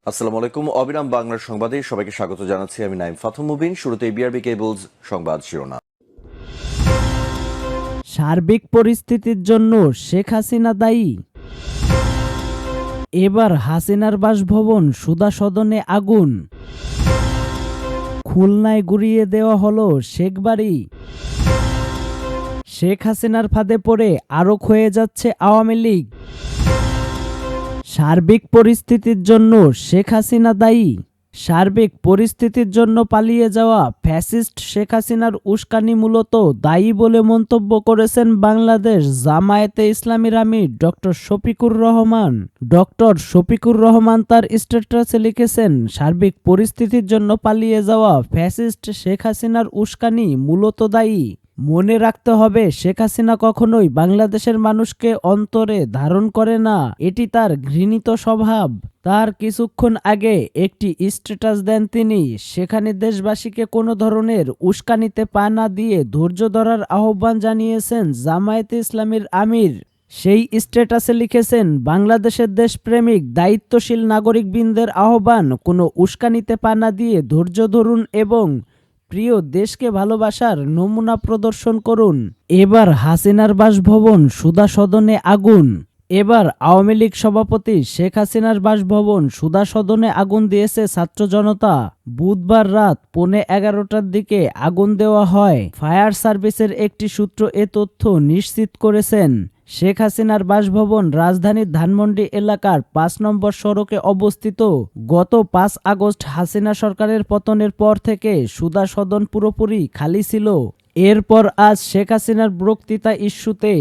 আসসালামু আলাইকুম। অবিরাম বাংলার সংবাদে সবাইকে স্বাগত জানাচ্ছি। আমি নাইম ফাথুম মুবিন। শুরুতে বিআরবি কেবলস সংবাদ শিরোনাম। সার্বিক পরিস্থিতির জন্য শেখ হাসিনা দায়ী। এবার হাসিনার বাসভবন সুধা সদনে আগুন। খুলনায় গুড়িয়ে দেওয়া হলো শেখবাড়ি। শেখ হাসিনার ফাঁদে পড়ে আরও ক্ষয়ে যাচ্ছে আওয়ামী লীগ। সার্বিক পরিস্থিতির জন্য শেখ হাসিনা দায়ী। সার্বিক পরিস্থিতির জন্য পালিয়ে যাওয়া ফ্যাসিস্ট শেখ হাসিনার উস্কানি মূলত দায়ী বলে মন্তব্য করেছেন বাংলাদেশ জামায়াতে ইসলামীর আমির ডক্টর শফিকুর রহমান। ডক্টর শফিকুর রহমান তার স্ট্যাটাসে লিখেছেন, সার্বিক পরিস্থিতির জন্য পালিয়ে যাওয়া ফ্যাসিস্ট শেখ হাসিনার উস্কানি মূলত দায়ী। মনে রাখতে হবে, শেখ হাসিনা কখনোই বাংলাদেশের মানুষকে অন্তরে ধারণ করে না, এটি তার ঘৃণিত স্বভাব। তার কিছুক্ষণ আগে একটি স্ট্যাটাস দেন তিনি, সেখানে দেশবাসীকে কোনো ধরনের উস্কানিতে পা না দিয়ে ধৈর্য ধরার আহ্বান জানিয়েছেন জামায়াতে ইসলামীর আমির। সেই স্ট্যাটাসে লিখেছেন, বাংলাদেশের দেশপ্রেমিক দায়িত্বশীল নাগরিকবৃন্দের আহ্বান, কোনো উস্কানিতে পা না দিয়ে ধৈর্য ধরুন এবং প্রিয় দেশকে ভালোবাসার নমুনা প্রদর্শন করুন। এবার হাসিনার বাসভবন সুধা সদনে আগুন। এবার আওয়ামী লীগ সভাপতি শেখ হাসিনার বাসভবন সুধা সদনে আগুন দিয়েছে ছাত্র জনতা। বুধবার রাত 11:15টার দিকে আগুন দেওয়া হয়। ফায়ার সার্ভিসের একটি সূত্র এ তথ্য নিশ্চিত করেছেন। শেখ হাসিনার বাসভবন রাজধানীর ধানমন্ডি এলাকার 5 নম্বর সড়কে অবস্থিত। গত 5 আগস্ট হাসিনা সরকারের পতনের পর থেকে সুধা সদন পুরোপুরি খালি ছিল। এরপর আজ শেখ হাসিনার বক্তৃতা ইস্যুতে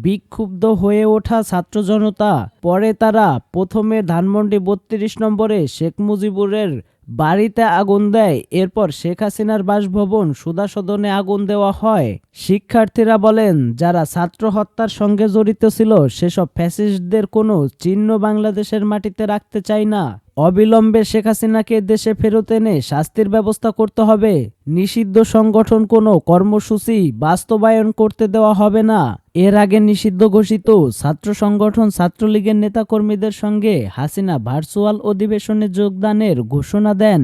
বিক্ষুব্ধ হয়ে ওঠা ছাত্র জনতা। পরে তারা প্রথমে ধানমন্ডি 32 নম্বরে শেখ মুজিবুরের বাড়িতে আগুন দেয়। এরপর শেখ হাসিনার বাসভবন সুধা সদনে আগুন দেওয়া হয়। শিক্ষার্থীরা বলেন, যারা ছাত্র হত্যার সঙ্গে জড়িত ছিল সেসব ফ্যাসিস্টদের কোনো চিহ্ন বাংলাদেশের মাটিতে রাখতে চায় না। অবিলম্বে শেখ হাসিনাকে দেশে ফেরত এনে শাস্তির ব্যবস্থা করতে হবে। নিষিদ্ধ সংগঠন কোনো কর্মসূচি বাস্তবায়ন করতে দেওয়া হবে না। এর আগে নিষিদ্ধ ঘোষিত ছাত্র সংগঠন ছাত্রলীগের নেতাকর্মীদের সঙ্গে হাসিনা ভার্চুয়াল অধিবেশনে যোগদানের ঘোষণা দেন।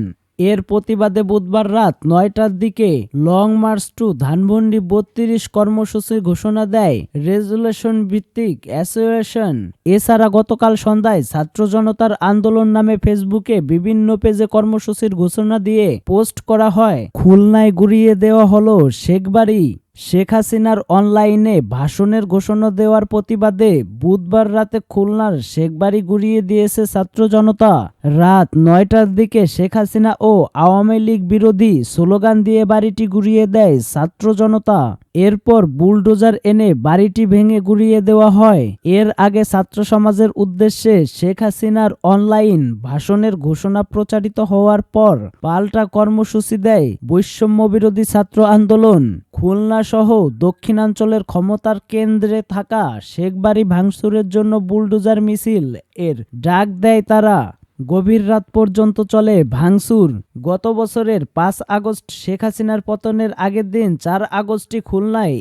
এর প্রতিবাদে বুধবার রাত 9টার দিকে লং মার্চ টু ধানমন্ডি 32 কর্মসূচির ঘোষণা দেয় রেজুলেশন ভিত্তিক অ্যাসোসিয়েশন। এছাড়া গতকাল সন্ধ্যায় ছাত্র জনতার আন্দোলন নামে ফেসবুকে বিভিন্ন পেজে কর্মসূচির ঘোষণা দিয়ে পোস্ট করা হয়। খুলনায় গুড়িয়ে দেওয়া হলো শেখবাড়ি। শেখ হাসিনার অনলাইনে ভাষণের ঘোষণা দেওয়ার প্রতিবাদে বুধবার রাতে খুলনার শেখবাড়ি গুড়িয়ে দিয়েছে ছাত্র জনতা। রাত 9টার দিকে শেখ হাসিনা ও আওয়ামী লীগ বিরোধী স্লোগান দিয়ে বাড়িটি গুড়িয়ে দেয় ছাত্র জনতা। এরপর বুলডোজার এনে বাড়িটি ভেঙে গুড়িয়ে দেওয়া হয়। এর আগে ছাত্র সমাজের উদ্দেশ্যে শেখ হাসিনার অনলাইন ভাষণের ঘোষণা প্রচারিত হওয়ার পর পাল্টা কর্মসূচি দেয় বৈষম্য বিরোধী ছাত্র আন্দোলন। খুলনা সহ দক্ষিণাঞ্চলের ক্ষমতার কেন্দ্রে থাকা শেখবাড়ি ভাঙচুরের জন্য বুলডোজার মিছিল এর ডাক দেয় তারা। গভীর রাত পর্যন্ত চলে ভাঙচুর। গত বছরের 5 আগস্ট শেখ হাসিনার পতনের আগের দিন 4 আগস্টই খুলনায়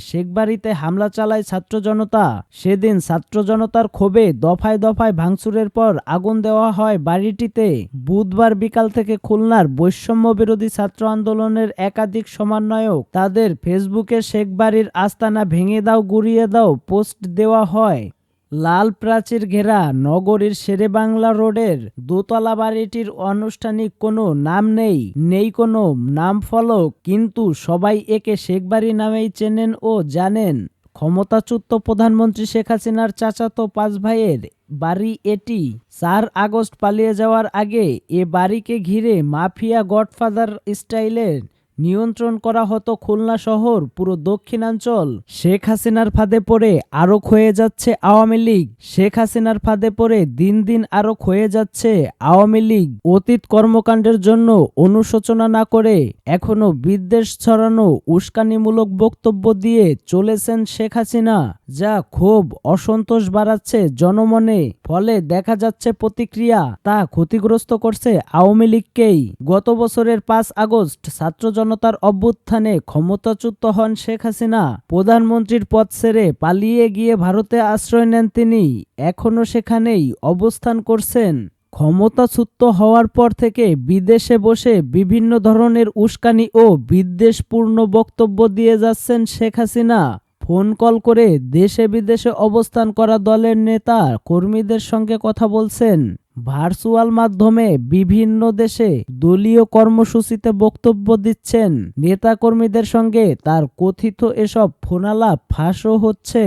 শেখবাড়িতে হামলা চালায় ছাত্র জনতা। সেদিন ছাত্র জনতার ক্ষোভে দফায় দফায় ভাঙচুরের পর আগুন দেওয়া হয় বাড়িটিতে। বুধবার বিকাল থেকে খুলনার বৈষম্য বিরোধী ছাত্র আন্দোলনের একাধিক সমন্বয়ক তাদের ফেসবুকে শেখবাড়ির আস্তানা ভেঙে দাও, গুড়িয়ে দাও পোস্ট দেওয়া হয়। লাল প্রাচীর ঘেরা নগরীর শেরেবাংলা রোডের দোতলা বাড়িটির আনুষ্ঠানিক কোনো নাম নেই কোনো নাম ফলক, কিন্তু সবাই একে শেখবাড়ি নামেই চেনেন ও জানেন। ক্ষমতাচ্যুত প্রধানমন্ত্রী শেখ হাসিনার চাচাতো 5 ভাইয়ের বাড়ি এটি। 4 আগস্ট পালিয়ে যাওয়ার আগে এ বাড়িকে ঘিরে মাফিয়া গডফাদার স্টাইলের নিয়ন্ত্রণ করা হতো খুলনা শহর পুরো দক্ষিণাঞ্চল। শেখ হাসিনার ফাঁদে পড়ে আরো ক্ষয়ে যাচ্ছে আওয়ামী লীগ। শেখ হাসিনার ফাঁদে পড়ে দিন দিন আরো ক্ষয়ে যাচ্ছে আওয়ামী লীগ। অতীত কর্মকাণ্ডের জন্য অনুশোচনা না করে এখনো বিদ্বেষ ছড়ানো উস্কানিমূলক বক্তব্য দিয়ে চলেছেন শেখ হাসিনা, যা ক্ষোভ অসন্তোষ বাড়াচ্ছে জনমনে। ফলে দেখা যাচ্ছে প্রতিক্রিয়া তা ক্ষতিগ্রস্ত করছে আওয়ামী লীগকেই। গত বছরের 5 আগস্ট ছাত্র জনতার অভ্যুত্থানে ক্ষমতাচ্যুত হন শেখ হাসিনা। প্রধানমন্ত্রীর পদ ছেড়ে পালিয়ে গিয়ে ভারতে আশ্রয় নেন তিনি। এখনো সেখানেই অবস্থান করছেন। ক্ষমতাচ্যুত হওয়ার পর থেকে বিদেশে বসে বিভিন্ন ধরনের উস্কানি ও বিদ্বেষপূর্ণ বক্তব্য দিয়ে যাচ্ছেন শেখ হাসিনা। ফোন কল করে দেশে বিদেশে অবস্থান করা দলের নেতা কর্মীদের সঙ্গে কথা বলছেন। ভার্চুয়াল মাধ্যমে বিভিন্ন দেশে দলীয় কর্মসূচিতে বক্তব্য দিচ্ছেন। নেতাকর্মীদের সঙ্গে তার কথিত এসব ফোনালাপ ফাঁসও হচ্ছে,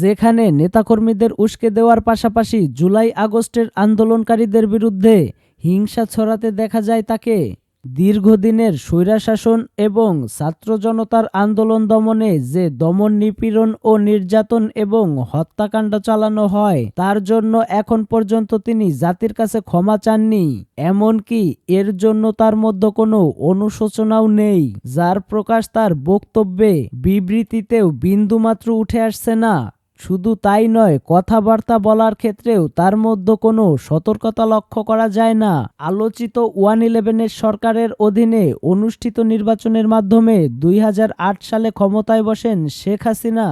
যেখানে নেতাকর্মীদের উস্কে দেওয়ার পাশাপাশি জুলাই আগস্টের আন্দোলনকারীদের বিরুদ্ধে হিংসা ছড়াতে দেখা যায় তাকে। দীর্ঘদিনের স্বৈরশাসন এবং ছাত্র জনতার আন্দোলন দমনে যে দমন নিপীড়ন ও নির্যাতন এবং হত্যাকাণ্ড চালানো হয়, তার জন্য এখন পর্যন্ত তিনি জাতির কাছে ক্ষমা চাননি। এমনকি এর জন্য তার মধ্যে কোনো অনুশোচনাও নেই, যার প্রকাশ তার বক্তব্যে বিবৃতিতেও বিন্দুমাত্র উঠে আসছে না। শুধু তাই নয়, কথাবার্তা বলার ক্ষেত্রেও তার মধ্যে কোনো সতর্কতা লক্ষ্য করা যায় না। আলোচিত 111 সরকারের অধীনে অনুষ্ঠিত নির্বাচনের মাধ্যমে 2008 সালে ক্ষমতায় বসেন শেখ হাসিনা।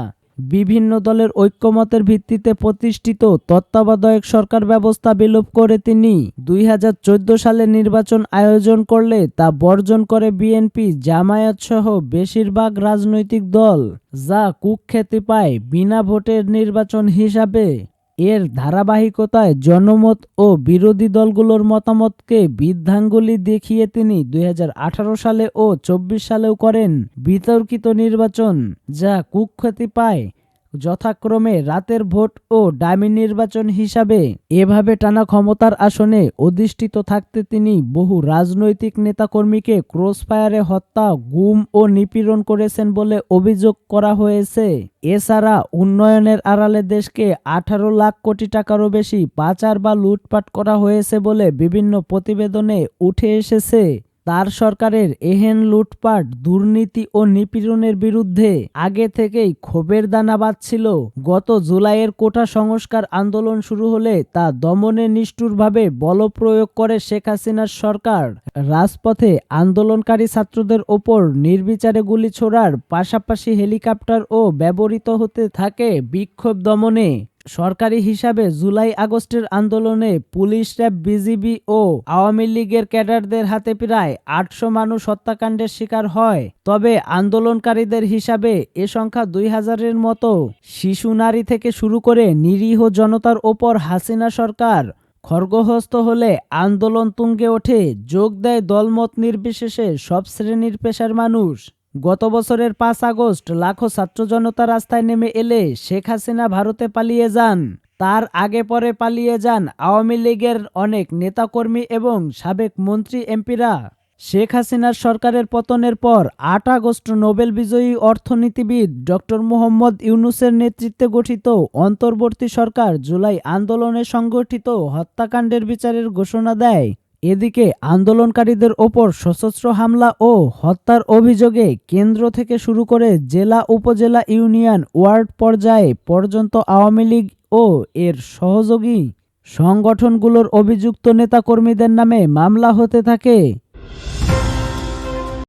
বিভিন্ন দলের ঐক্যমতের ভিত্তিতে প্রতিষ্ঠিত তত্ত্বাবধায়ক সরকার ব্যবস্থা বিলোপ করে তিনি 2014 সালে নির্বাচন আয়োজন করলে তা বর্জন করে বিএনপি, জামায়াত সহ বেশিরভাগ রাজনৈতিক দল, যা কুখ্যাতি পায় বিনা ভোটের নির্বাচন হিসাবে। এর ধারাবাহিকতায় জনমত ও বিরোধী দলগুলোর মতামতকে বৃদ্ধাঙ্গুলি দেখিয়ে তিনি 2018 সালে ও 24 সালেও করেন বিতর্কিত নির্বাচন, যা কুখ্যাতি পায় যথাক্রমে রাতের ভোট ও ডামি নির্বাচন হিসাবে। এভাবে টানা ক্ষমতার আসনে অধিষ্ঠিত থাকতে তিনি বহু রাজনৈতিক নেতাকর্মীকে ক্রসফায়ারে হত্যা, গুম ও নিপীড়ন করেছেন বলে অভিযোগ করা হয়েছে। এছাড়া উন্নয়নের আড়ালে দেশকে 18 লাখ কোটি টাকারও বেশি পাচার বা লুটপাট করা হয়েছে বলে বিভিন্ন প্রতিবেদনে উঠে এসেছে। তার সরকারের এহেন লুটপাট, দুর্নীতি ও নিপীড়নের বিরুদ্ধে আগে থেকেই ক্ষোভের দানা বাজছিল। গত জুলাইয়ের কোটা সংস্কার আন্দোলন শুরু হলে তা দমনে নিষ্ঠুরভাবে বলপ্রয়োগ করে শেখ হাসিনার সরকার। রাজপথে আন্দোলনকারী ছাত্রদের ওপর নির্বিচারে গুলি ছোড়ার পাশাপাশি হেলিকপ্টার ও ব্যবহৃত হতে থাকে বিক্ষোভ দমনে। সরকারি হিসাবে জুলাই আগস্টের আন্দোলনে পুলিশ, র্যাব, বিজিবি ও আওয়ামী লীগের ক্যাডারদের হাতে প্রায় 800 মানুষ হত্যাকাণ্ডের শিকার হয়। তবে আন্দোলনকারীদের হিসাবে এ সংখ্যা 2000-এর মতো। শিশু, নারী থেকে শুরু করে নিরীহ জনতার ওপর হাসিনা সরকার খড়গহস্ত হলে আন্দোলন তুঙ্গে ওঠে, যোগ দেয় দলমত নির্বিশেষে সব শ্রেণীর পেশার মানুষ। গত বছরের 5 আগস্ট লাখো ছাত্র জনতা রাস্তায় নেমে এলে শেখ হাসিনা ভারতে পালিয়ে যান। তার আগে পরে পালিয়ে যান আওয়ামী লীগের অনেক নেতাকর্মী এবং সাবেক মন্ত্রী, এমপিরা। শেখ হাসিনার সরকারের পতনের পর 8 আগস্ট নোবেল বিজয়ী অর্থনীতিবিদ ডক্টর মোহাম্মদ ইউনূসের নেতৃত্বে গঠিত অন্তর্বর্তী সরকার জুলাই আন্দোলনে সংগঠিত হত্যাকাণ্ডের বিচারের ঘোষণা দেয়। এদিকে আন্দোলনকারীদের ওপর সশস্ত্র হামলা ও হত্যার অভিযোগে কেন্দ্র থেকে শুরু করে জেলা, উপজেলা, ইউনিয়ন, ওয়ার্ড পর্যায়ে পর্যন্ত আওয়ামী লীগ ও এর সহযোগী সংগঠনগুলোর অভিযুক্ত নেতাকর্মীদের নামে মামলা হতে থাকে।